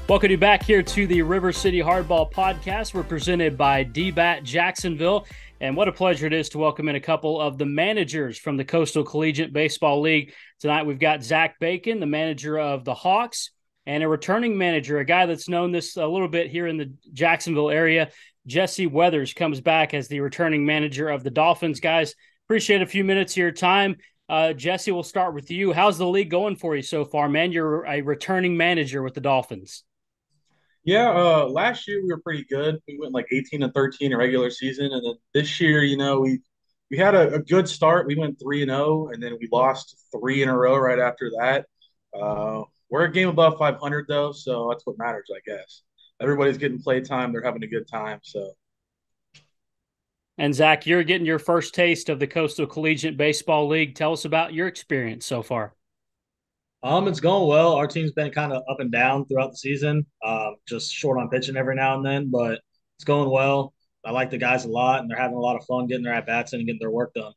Welcome you back here to the River City Hardball Podcast. We're presented by DBAT Jacksonville. And what a pleasure it is to welcome in a couple of the managers from the Coastal Collegiate Baseball League. Tonight we've got Zach Bacon, the manager of the Hawks, and a returning manager, a guy that's known this a little bit here in the Jacksonville area. Jesse Weathers comes back as the returning manager of the Dolphins. Guys, appreciate a few minutes of your time. Jesse, we'll start with you. How's the league going for you so far, man? You're a returning manager with the Dolphins. Yeah, last year we were pretty good. We went like 18-13 in regular season, and then this year, we had a good start. We went 3-0, and then we lost three in a row right after that. We're a game above 500 though, so that's what matters, I guess. Everybody's getting play time. They're having a good time. So And Zach, you're getting your first taste of the Coastal Collegiate Baseball League. Tell us about your experience so far. It's going well. Our team's been kind of up and down throughout the season, just short on pitching every now and then, but it's going well. I like the guys a lot, and they're having a lot of fun getting their at bats in and getting their work done.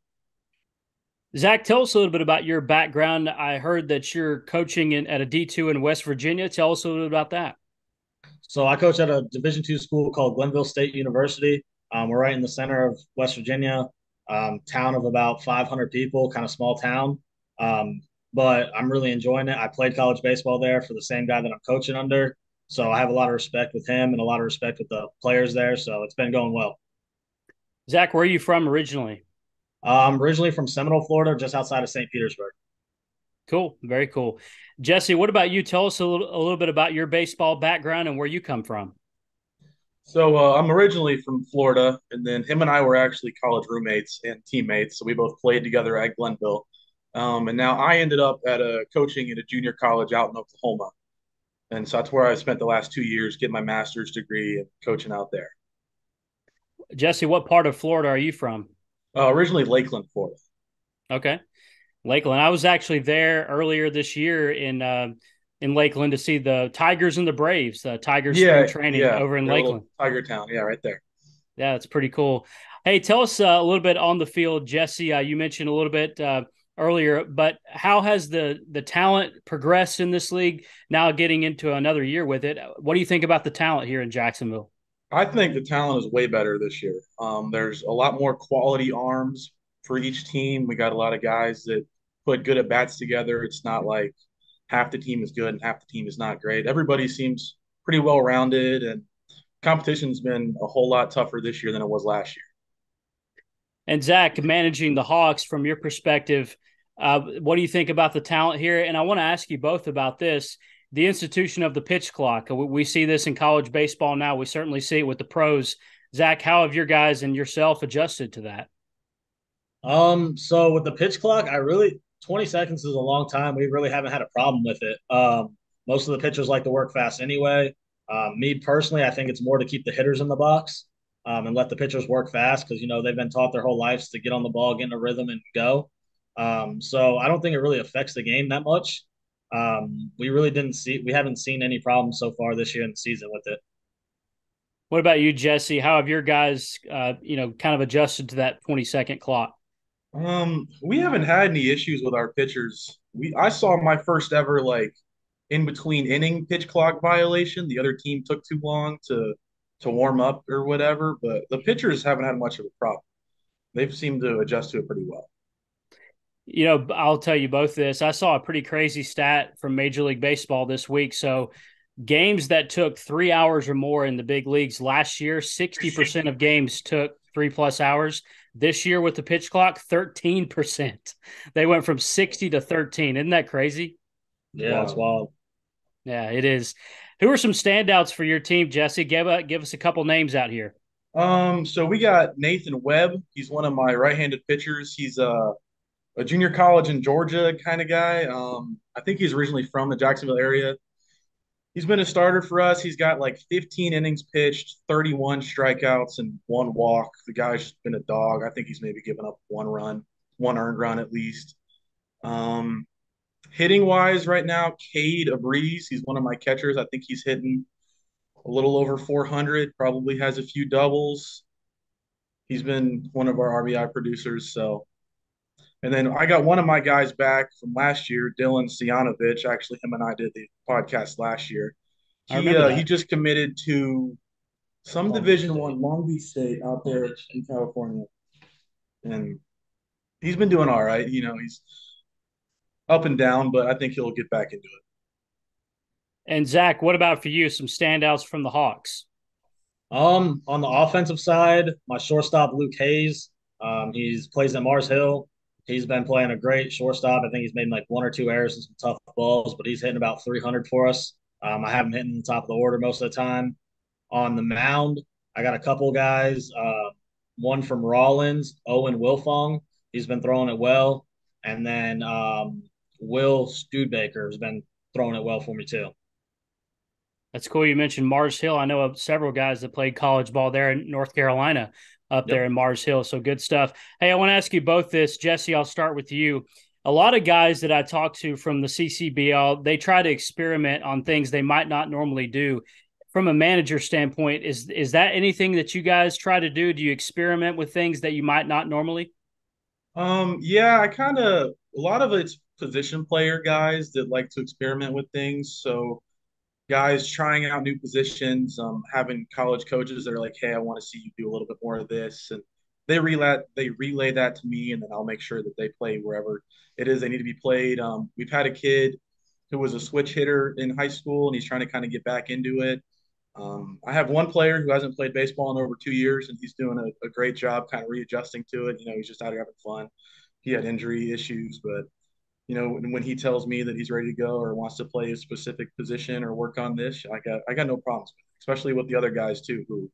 Zach, tell us a little bit about your background. I heard that you're coaching at a D2 in West Virginia. Tell us a little bit about that. So I coach at a Division II school called Glenville State University. We're right in the center of West Virginia, town of about 500 people, kind of small town. Um, but I'm really enjoying it. I played college baseball there for the same guy that I'm coaching under. So I have a lot of respect with him and a lot of respect with the players there. So it's been going well. Zach, where are you from originally? I'm originally from Seminole, Florida, just outside of St. Petersburg. Cool. Very cool. Jesse, what about you? Tell us a little bit about your baseball background and where you come from. I'm originally from Florida, and then him and I were actually college roommates and teammates. So we both played together at Glenville. And now I ended up at a coaching at a junior college out in Oklahoma. And so that's where I spent the last 2 years getting my master's degree and coaching out there. Jesse, what part of Florida are you from? Originally Lakeland, Florida. Okay. Lakeland. I was actually there earlier this year in Lakeland to see the Tigers and the Braves. Tigers spring Yeah, training yeah, over in they're a little Lakeland. Tiger Town. Yeah, right there. Yeah, it's pretty cool. Hey, tell us a little bit on the field, Jesse. You mentioned a little bit earlier, but how has the talent progressed in this league? Now getting into another year with it, what do you think about the talent here in Jacksonville? I think the talent is way better this year. There's a lot more quality arms for each team. We got a lot of guys that put good at bats together. It's not like half the team is good and half the team is not great. Everybody seems pretty well rounded, and competition's been a whole lot tougher this year than it was last year. And Zach, managing the Hawks from your perspective, what do you think about the talent here? And I want to ask you both about this. The institution of the pitch clock. We see this in college baseball now. We certainly see it with the pros. Zach, how have your guys and yourself adjusted to that? So with the pitch clock, 20 seconds is a long time. We really haven't had a problem with it. Most of the pitchers like to work fast anyway. Me personally, I think it's more to keep the hitters in the box, and let the pitchers work fast because they've been taught their whole lives to get on the ball, get in a rhythm, and go. So I don't think it really affects the game that much. We haven't seen any problems so far this year in the season with it. What about you, Jesse? How have your guys, kind of adjusted to that 20-second clock? We haven't had any issues with our pitchers. I saw my first ever like in between inning pitch clock violation. The other team took too long to warm up or whatever, but the pitchers haven't had much of a problem. They've seemed to adjust to it pretty well. I'll tell you both this. I saw a pretty crazy stat from Major League Baseball this week. So, games that took 3 hours or more in the big leagues last year, 60% of games took 3+ hours. This year with the pitch clock, 13%. They went from 60 to 13. Isn't that crazy? Yeah, it's Wow. wild. Yeah, it is. Who are some standouts for your team, Jesse? Give us a couple names out here. So we got Nathan Webb. He's one of my right-handed pitchers. He's a junior college in Georgia kind of guy. I think he's originally from the Jacksonville area. He's been a starter for us. He's got like 15 innings pitched, 31 strikeouts, and one walk. The guy's just been a dog. I think he's maybe given up one run, one earned run at least. Um, Hitting wise, right now, Cade Breeze. He's one of my catchers. I think he's hitting a little over 400. Probably has a few doubles. He's been one of our RBI producers. So, and then I got one of my guys back from last year, Dylan Sianovich. Actually, him and I did the podcast last year. I remember He that. just committed to some Long Beach Division State. One, Long Beach State out there in California, and he's been doing all right. He's up and down, but I think he'll get back into it. And Zach, what about for you? Some standouts from the Hawks? On the offensive side, my shortstop Luke Hayes. He's plays at Mars Hill. He's been playing a great shortstop. I think he's made like one or two errors and some tough balls, but he's hitting about 300 for us. I have him hitting the top of the order most of the time. On the mound, I got a couple guys. One from Rollins, Owen Wilfong. He's been throwing it well, and then Will Studebaker has been throwing it well for me too. That's cool. You mentioned Mars Hill. I know of several guys that played college ball there in North Carolina, up there Yep. in Mars Hill. So good stuff. Hey, I want to ask you both this. Jesse, I'll start with you. A lot of guys that I talk to from the CCBL, they try to experiment on things they might not normally do. From a manager standpoint, is that anything that you guys try to do? Do you experiment with things that you might not normally? Yeah, I kind of a lot of it's position player guys that like to experiment with things. So guys trying out new positions, having college coaches that are like, "Hey, I want to see you do a little bit more of this," and they relay that to me, and then I'll make sure that they play wherever it is they need to be played. We've had a kid who was a switch hitter in high school, and he's trying to kind of get back into it. I have one player who hasn't played baseball in over 2 years, and he's doing a great job kind of readjusting to it. He's just out here having fun. He had injury issues, but when he tells me that he's ready to go or wants to play a specific position or work on this, I got no problems with it, especially with the other guys too who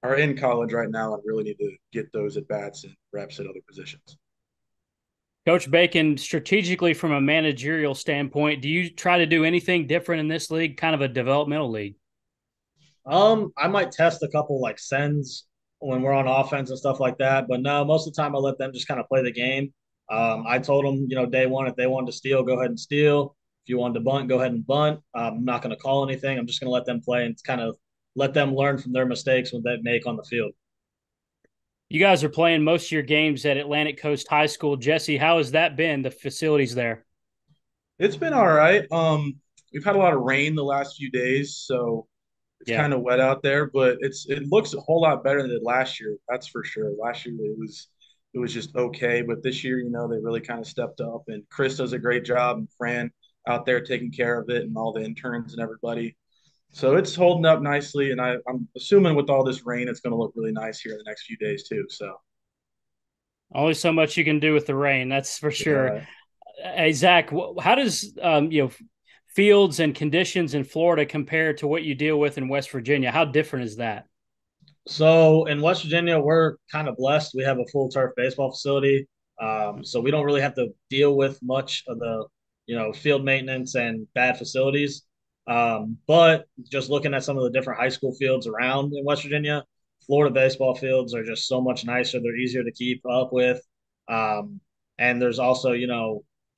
are in college right now and really need to get those at bats and reps at other positions. Coach Bacon, strategically from a managerial standpoint, do you try to do anything different in this league, kind of a developmental league? I might test a couple like sends when we're on offense and stuff like that, but no, most of the time I let them just kind of play the game. I told them, day one, if they wanted to steal, go ahead and steal. If you wanted to bunt, go ahead and bunt. I'm not going to call anything. I'm just going to let them play and kind of let them learn from their mistakes when they make on the field. You guys are playing most of your games at Atlantic Coast High School. Jesse, how has that been, the facilities there? It's been all right. We've had a lot of rain the last few days, so it's Yeah. kind of wet out there, but it looks a whole lot better than it did last year. That's for sure. Last year it was just okay, but this year, they really kind of stepped up, and Chris does a great job, and Fran out there taking care of it, and all the interns and everybody. So it's holding up nicely, and I'm assuming with all this rain, it's going to look really nice here in the next few days too. So Only so much you can do with the rain, that's for sure. yeah. Hey, Zach, how does fields and conditions in Florida compare to what you deal with in West Virginia? How different is that? So in West Virginia, we're kind of blessed. We have a full turf baseball facility, so we don't really have to deal with much of the field maintenance and bad facilities. But just looking at some of the different high school fields around in West Virginia, Florida baseball fields are just so much nicer. They're easier to keep up with, and there's also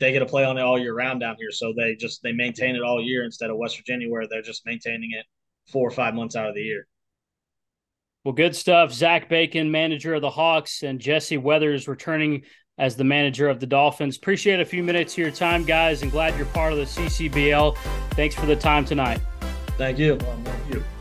they get to play on it all year round down here, so they maintain it all year instead of West Virginia where they're just maintaining it 4 or 5 months out of the year. Well, good stuff. Zach Bacon, manager of the Hawks, and Jesse Weathers returning as the manager of the Dolphins. Appreciate a few minutes of your time, guys, and glad you're part of the CCBL. Thanks for the time tonight. Thank you. Thank you.